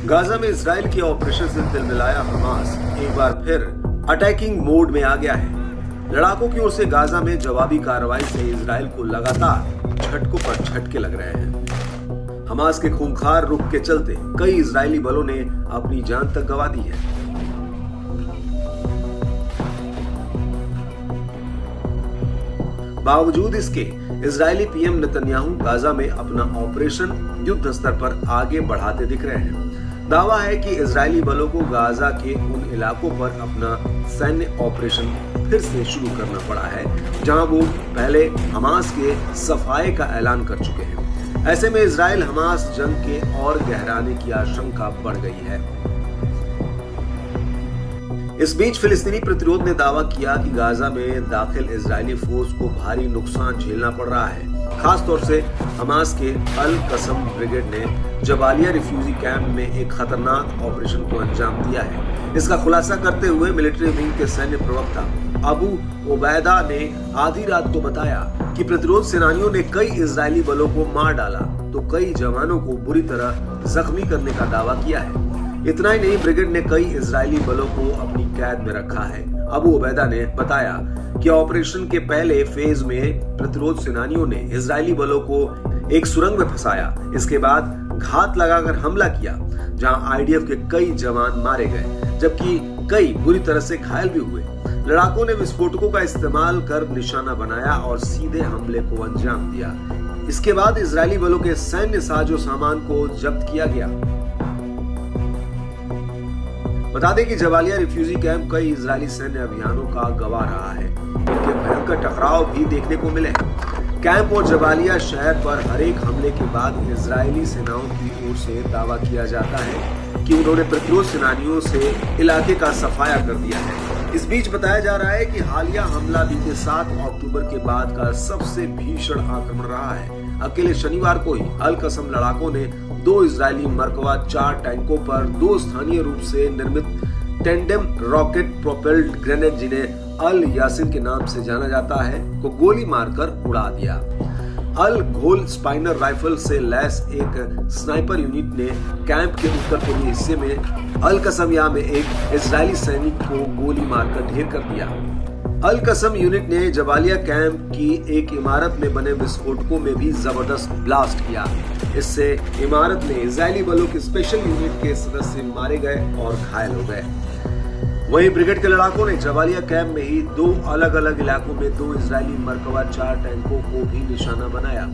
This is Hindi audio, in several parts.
गाजा में इजराइल के ऑपरेशन से तिलमिलाया हमास एक बार फिर अटैकिंग मोड में आ गया है। लड़ाकों की ओर से गाजा में जवाबी कार्रवाई से इजराइल को लगातार झटकों पर झटके लग रहे हैं। हमास के खूंखार रुख के चलते कई इजरायली बलों ने अपनी जान तक गंवा दी है। बावजूद इसके इजरायली पीएम नेतन्याहू गाजा में अपना ऑपरेशन युद्ध स्तर पर आगे बढ़ाते दिख रहे हैं। दावा है कि इजरायली बलों को गाजा के उन इलाकों पर अपना सैन्य ऑपरेशन फिर से शुरू करना पड़ा है जहां वो पहले हमास के सफाए का ऐलान कर चुके हैं। ऐसे में इजराइल हमास जंग के और गहराने की आशंका बढ़ गई है। इस बीच फिलिस्तीनी प्रतिरोध ने दावा किया कि गाजा में दाखिल इजरायली फोर्स को भारी नुकसान झेलना पड़ रहा है। खासतौर से हमास के अल कसम ब्रिगेड ने जबालिया रिफ्यूजी कैंप में एक खतरनाक ऑपरेशन को अंजाम दिया है। इसका खुलासा करते हुए मिलिट्री विंग के सैन्य प्रवक्ता अबू ओबैदा ने आधी रात को बताया कि प्रतिरोध सेनानियों ने कई इजरायली बलों को मार डाला तो कई जवानों को बुरी तरह जख्मी करने का दावा किया है। इतना ही नहीं, ब्रिगेड ने कई इजरायली बलों को अपनी कैद में रखा है। अबू ओबैदा ने बताया कि ऑपरेशन के पहले फेज में प्रतिरोध सेनानियों ने इजरायली बलों को एक सुरंग में फंसाया। इसके बाद घात लगाकर हमला किया जहां आईडीएफ के कई जवान मारे गए जबकि कई बुरी तरह से घायल भी हुए। लड़ाकों ने विस्फोटकों का इस्तेमाल कर निशाना बनाया और सीधे हमले को अंजाम दिया। इसके बाद इजरायली बलों के सैन्य साजो सामान को जब्त किया गया। बता दें कि जबालिया रिफ्यूजी कैंप कई इजरायली सैन्य अभियानों का गवाह रहा है। इनके भयंकर टकराव भी देखने को मिले। कैंप और जबालिया शहर पर हर एक हमले के बाद इजरायली सेनाओं की ओर से दावा किया जाता है कि उन्होंने प्रतिरोध सेनानियों से इलाके का सफाया कर दिया है। इस बीच बताया जा रहा है कि हालिया हमला बीते 7 अक्टूबर के बाद का सबसे भीषण आक्रमण रहा है। अकेले शनिवार को ही अल कसम लड़ाकों ने 2 इजरायली मरकवा 4 टैंकों पर 2 स्थानीय रूप से निर्मित टेंडेम रॉकेट प्रोपेल्ड ग्रेनेड, जिन्हें अल यासिन के नाम से जाना जाता है, को गोली मारकर उड़ा दिया। अल घोल स्पाइनर राइफल से लैस एक स्नाइपर यूनिट ने कैंप के उत्तर पूर्वी हिस्से में अल कसमिया में एक इजरायली सैनिक को गोली मारकर ढेर कर दिया। अल कसम यूनिट ने जबालिया कैंप की एक इमारत में बने विस्फोटकों में भी जबरदस्त ब्लास्ट किया। इससे इमारत में इजरायली बलों के स्पेशल यूनिट के सदस्य मारे गए और घायल हो गए। वहीं ब्रिगेड के लड़ाकों ने जबालिया कैंप में ही 2 अलग अलग इलाकों में 2 इजरायली मरकवा 4 टैंकों को भी निशाना बनाया।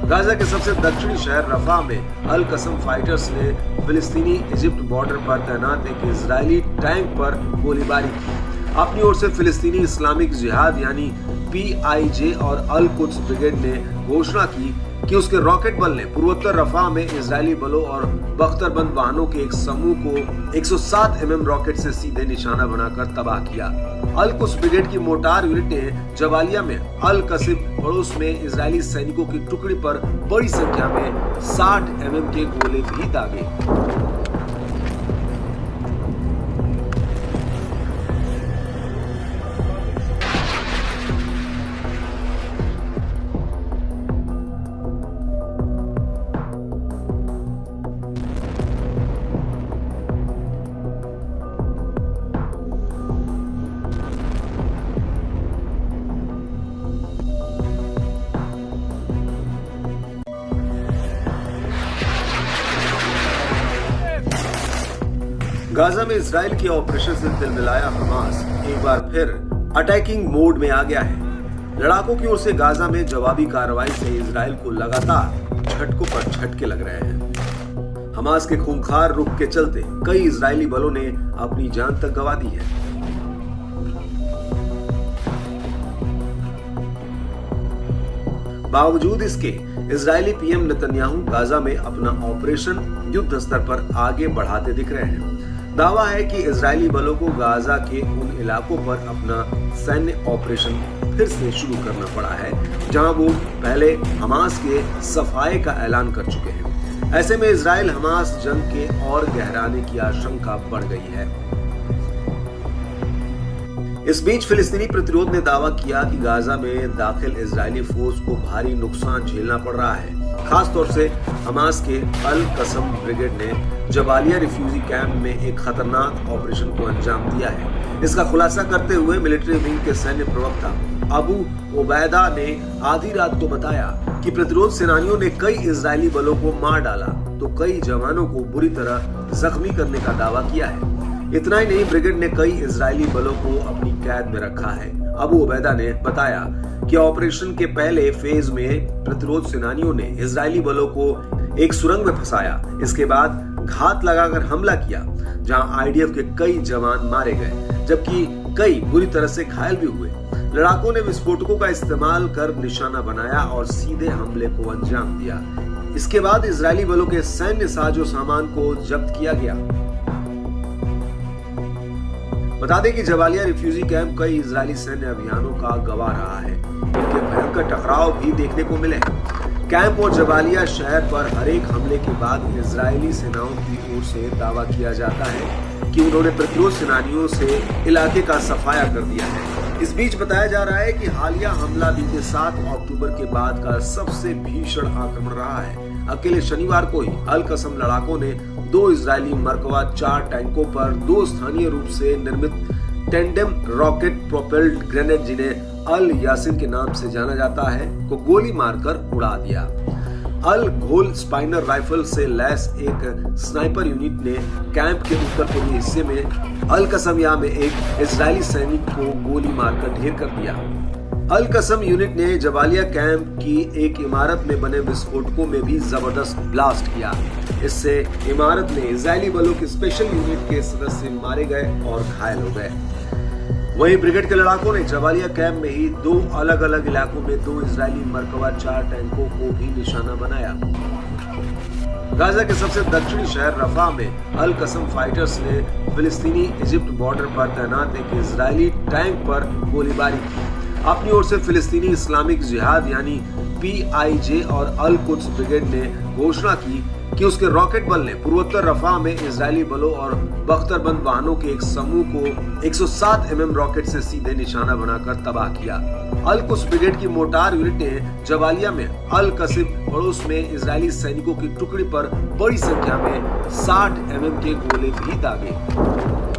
गाजा के सबसे दक्षिणी शहर रफा में अल कसम फाइटर्स ने फिलिस्तीनी इजिप्ट बॉर्डर पर तैनात एक इजरायली टैंक पर गोलीबारी की। अपनी ओर से फिलिस्तीनी इस्लामिक जिहाद यानी PIJ और अल कुद्स ब्रिगेड ने घोषणा की कि उसके रॉकेट बल ने पूर्वोत्तर रफा में इजरायली बलों और बख्तरबंद वाहनों के एक समूह को 107 mm रॉकेट से सीधे निशाना बनाकर तबाह किया। अल कुद्स ब्रिगेड की मोटार यूनिट ने जबालिया में अल कसिब पड़ोस में इजरायली सैनिकों की टुकड़ी पर बड़ी संख्या में 60 mm के गोले भी दागे। गाजा में इजराइल के ऑपरेशन से तिलमिलाया हमास एक बार फिर अटैकिंग मोड में आ गया है। लड़ाकों की ओर से गाजा में जवाबी कार्रवाई से इजराइल को लगातार झटकों पर झटके लग रहे हैं। हमास के खूंखार रुख के चलते कई इजरायली बलों ने अपनी जान तक गंवा दी है। बावजूद इसके इजरायली पीएम नेतन्याहू गाजा में अपना ऑपरेशन युद्ध स्तर पर आगे बढ़ाते दिख रहे हैं। दावा है कि इजरायली बलों को गाजा के उन इलाकों पर अपना सैन्य ऑपरेशन फिर से शुरू करना पड़ा है जहां वो पहले हमास के सफाए का ऐलान कर चुके हैं। ऐसे में इजराइल हमास जंग के और गहराने की आशंका बढ़ गई है। इस बीच फिलिस्तीनी प्रतिरोध ने दावा किया कि गाजा में दाखिल इजरायली फोर्स को भारी नुकसान झेलना पड़ रहा है। खास तौर से हमास के अल कसम ब्रिगेड ने जबालिया रिफ्यूजी कैंप में एक खतरनाक ऑपरेशन को अंजाम दिया है। इसका खुलासा करते हुए मिलिट्री विंग के सैन्य प्रवक्ता अबू ओबैदा ने आधी रात को बताया कि प्रतिरोध सेनानियों ने कई इजरायली बलों को मार डाला तो कई जवानों को बुरी तरह जख्मी करने का दावा किया है। इतना ही नहीं, ब्रिगेड ने कई इजरायली बलों को अपनी कैद में रखा है। अबू ओबैदा ने बताया कि ऑपरेशन के पहले फेज में प्रतिरोध सेनानियों ने इजरायली बलों को एक सुरंग में फंसाया। इसके बाद घात लगाकर हमला किया, जहां आईडीएफ के कई जवान मारे गए जबकि कई बुरी तरह से घायल भी हुए। लड़ाकों ने विस्फोटकों का इस्तेमाल कर निशाना बनाया और सीधे हमले को अंजाम दिया। इसके बाद इजरायली बलों के सैन्य साजो सामान को जब्त किया गया। बता दें कि जबालिया रिफ्यूजी कैंप कई इजरायली सैन्य अभियानों का गवाह रहा है। इनके भयंकर टकराव भी देखने को मिले। कैंप और जबालिया शहर पर हर एक हमले के बाद इजरायली सेनाओं की ओर से दावा किया जाता है कि उन्होंने प्रतिरोध सेनानियों से इलाके का सफाया कर दिया है। इस बीच बताया जा रहा है कि हालिया हमला बीते 7 अक्टूबर के बाद का सबसे भीषण आक्रमण रहा है। अकेले शनिवार को ही अल कसम लड़ाकों ने 2 इजरायली मरकवा 4 टैंकों पर 2 स्थानीय रूप से निर्मित टेंडेम रॉकेट प्रोपेल्ड ग्रेनेड, जिन्हें अल यासिन के नाम से जाना जाता है, को गोली मारकर उड़ा दिया। अल घोल स्पाइनर राइफल से लैस एक स्नाइपर यूनिट ने कैंप के उत्तर पूर्वी हिस्से में अल कसमिया में एक इजरायली सैनिक को गोली मारकर ढेर कर दिया। अल कसम यूनिट ने जबालिया कैंप की एक इमारत में बने विस्फोटकों में भी जबरदस्त ब्लास्ट किया। इससे इमारत में इजरायली बलों के स्पेशल यूनिट के सदस्य मारे गए और घायल हो गए। वहीं ब्रिगेड के लड़ाकों ने जबालिया कैंप में ही 2 अलग अलग इलाकों में 2 इजरायली मरकवा 4 टैंकों को भी निशाना बनाया। गाजा के सबसे दक्षिणी शहर रफा में अल कसम फाइटर्स ने फिलिस्तीनी इजिप्ट बॉर्डर पर तैनात एक इजरायली टैंक पर गोलीबारी की। अपनी ओर से फिलिस्तीनी इस्लामिक जिहाद यानी PIJ और अल कुद्स ब्रिगेड ने घोषणा की कि उसके रॉकेट बल ने पूर्वोत्तर रफा में इजरायली बलों और बख्तरबंद वाहनों के एक समूह को 107 mm रॉकेट से सीधे निशाना बनाकर तबाह किया। अल कुद्स ब्रिगेड की मोटार यूनिट ने जबालिया में अल कसिब पड़ोस में इजरायली सैनिकों की टुकड़ी पर बड़ी संख्या में 60 mm के गोले भी दागे।